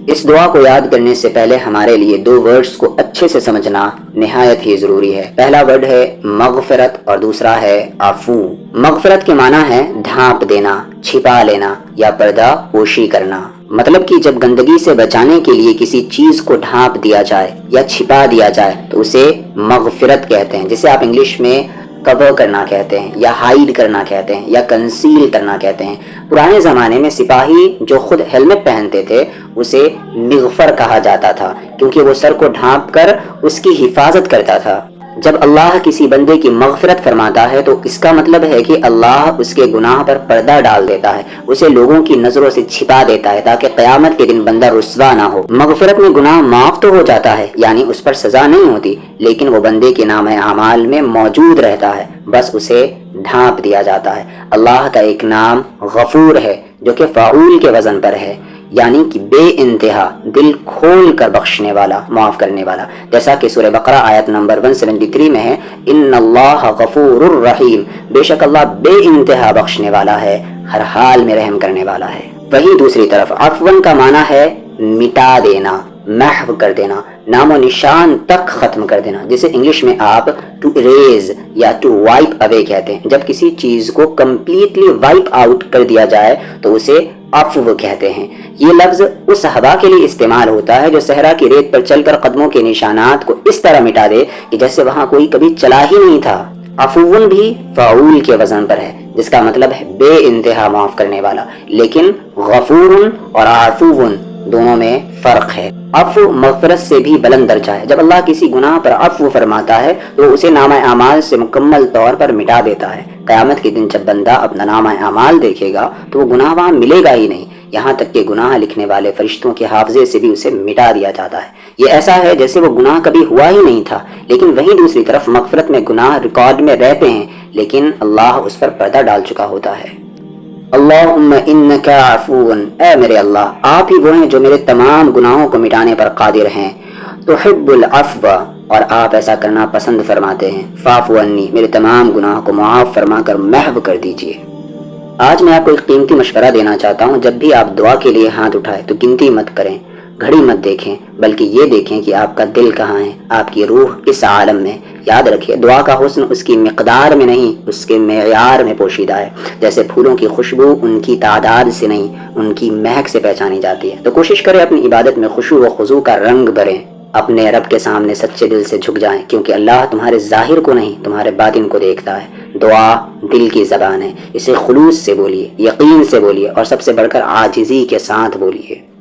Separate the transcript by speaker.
Speaker 1: اس دعا کو یاد کرنے سے پہلے ہمارے لیے دو ورڈز کو اچھے سے سمجھنا نہایت ہی ضروری ہے۔ پہلا ورڈ ہے مغفرت اور دوسرا ہے عفو۔ مغفرت کے معنی ہے ڈھانپ دینا، چھپا لینا یا پردہ پوشی کرنا۔ مطلب کہ جب گندگی سے بچانے کے لیے کسی چیز کو ڈھانپ دیا جائے یا چھپا دیا جائے تو اسے مغفرت کہتے ہیں، جسے آپ انگلش میں کور کرنا کہتے ہیں یا ہائیڈ کرنا کہتے ہیں یا کنسیل کرنا کہتے ہیں۔ پرانے زمانے میں سپاہی جو خود ہیلمٹ پہنتے تھے اسے مغفر کہا جاتا تھا، کیونکہ وہ سر کو ڈھانپ کر اس کی حفاظت کرتا تھا۔ جب اللہ کسی بندے کی مغفرت فرماتا ہے تو اس کا مطلب ہے کہ اللہ اس کے گناہ پر پردہ ڈال دیتا ہے، اسے لوگوں کی نظروں سے چھپا دیتا ہے تاکہ قیامت کے دن بندہ رسوا نہ ہو۔ مغفرت میں گناہ معاف تو ہو جاتا ہے، یعنی اس پر سزا نہیں ہوتی، لیکن وہ بندے کے نام اعمال میں موجود رہتا ہے، بس اسے ڈھانپ دیا جاتا ہے۔ اللہ کا ایک نام غفور ہے جو کہ فعول کے وزن پر ہے، یعنی کہ بے انتہا، دل کھول کر بخشنے والا، معاف کرنے والا، جیسا کہ سورہ بقرہ آیت نمبر 173 میں ہے، ان اللہ غفور الرحیم، بے شک اللہ بے انتہا بخشنے والا ہے، ہر حال میں رحم کرنے والا ہے۔ وہی دوسری طرف عفون کا معنی ہے مٹا دینا، محو کر دینا، نام و نشان تک ختم کر دینا، جسے انگلش میں آپ ٹو اریز یا ٹو وائپ اوے کہتے ہیں۔ جب کسی چیز کو کمپلیٹلی وائپ آؤٹ کر دیا جائے تو اسے عفو کہتے ہیں۔ یہ لفظ اس ہوا کے لیے استعمال ہوتا ہے جو صحرا کی ریت پر چل کر قدموں کے نشانات کو اس طرح مٹا دے کہ جیسے وہاں کوئی کبھی چلا ہی نہیں تھا۔ عفون بھی فعول کے وزن پر ہے، جس کا مطلب ہے بے انتہا معاف کرنے والا، لیکن غفور اور عفون دونوں میں فرق ہے۔ عفو مغفرت سے بھی بلند درجہ ہے۔ جب اللہ کسی گناہ پر عفو فرماتا ہے تو اسے نامہ اعمال سے مکمل طور پر مٹا دیتا ہے۔ قیامت کے دن جب بندہ اپنا نامہ اعمال دیکھے گا تو وہ گناہ وہاں ملے گا ہی نہیں، یہاں تک کہ گناہ لکھنے والے فرشتوں کے حافظے سے بھی اسے مٹا دیا جاتا ہے۔ یہ ایسا ہے جیسے وہ گناہ کبھی ہوا ہی نہیں تھا۔ لیکن وہیں دوسری طرف مغفرت میں گناہ ریکارڈ میں رہتے ہیں، لیکن اللہ اس پر پردہ ڈال چکا ہوتا ہے۔ اللہم انکا عفون، اے میرے اللہ آپ ہی وہ ہیں جو میرے تمام گناہوں کو مٹانے پر قادر ہیں۔ تحب العفو، اور آپ ایسا کرنا پسند فرماتے ہیں۔ فاعف عنی، میرے تمام گناہوں کو معاف فرما کر محو کر دیجئے۔ آج میں آپ کو ایک قیمتی مشورہ دینا چاہتا ہوں، جب بھی آپ دعا کے لیے ہاتھ اٹھائیں تو گنتی مت کریں، گھڑی مت دیکھیں، بلکہ یہ دیکھیں کہ آپ کا دل کہاں ہے، آپ کی روح کس عالم میں۔ یاد رکھیے دعا کا حسن اس کی مقدار میں نہیں، اس کے معیار میں پوشیدہ ہے۔ جیسے پھولوں کی خوشبو ان کی تعداد سے نہیں، ان کی مہک سے پہچانی جاتی ہے۔ تو کوشش کریں اپنی عبادت میں خشوع و خضوع کا رنگ بھریں، اپنے رب کے سامنے سچے دل سے جھک جائیں، کیونکہ اللہ تمہارے ظاہر کو نہیں تمہارے باطن کو دیکھتا ہے۔ دعا دل کی زبان ہے، اسے خلوص سے بولیے، یقین سے بولیے اور سب سے بڑھ کر عاجزی کے ساتھ بولیے۔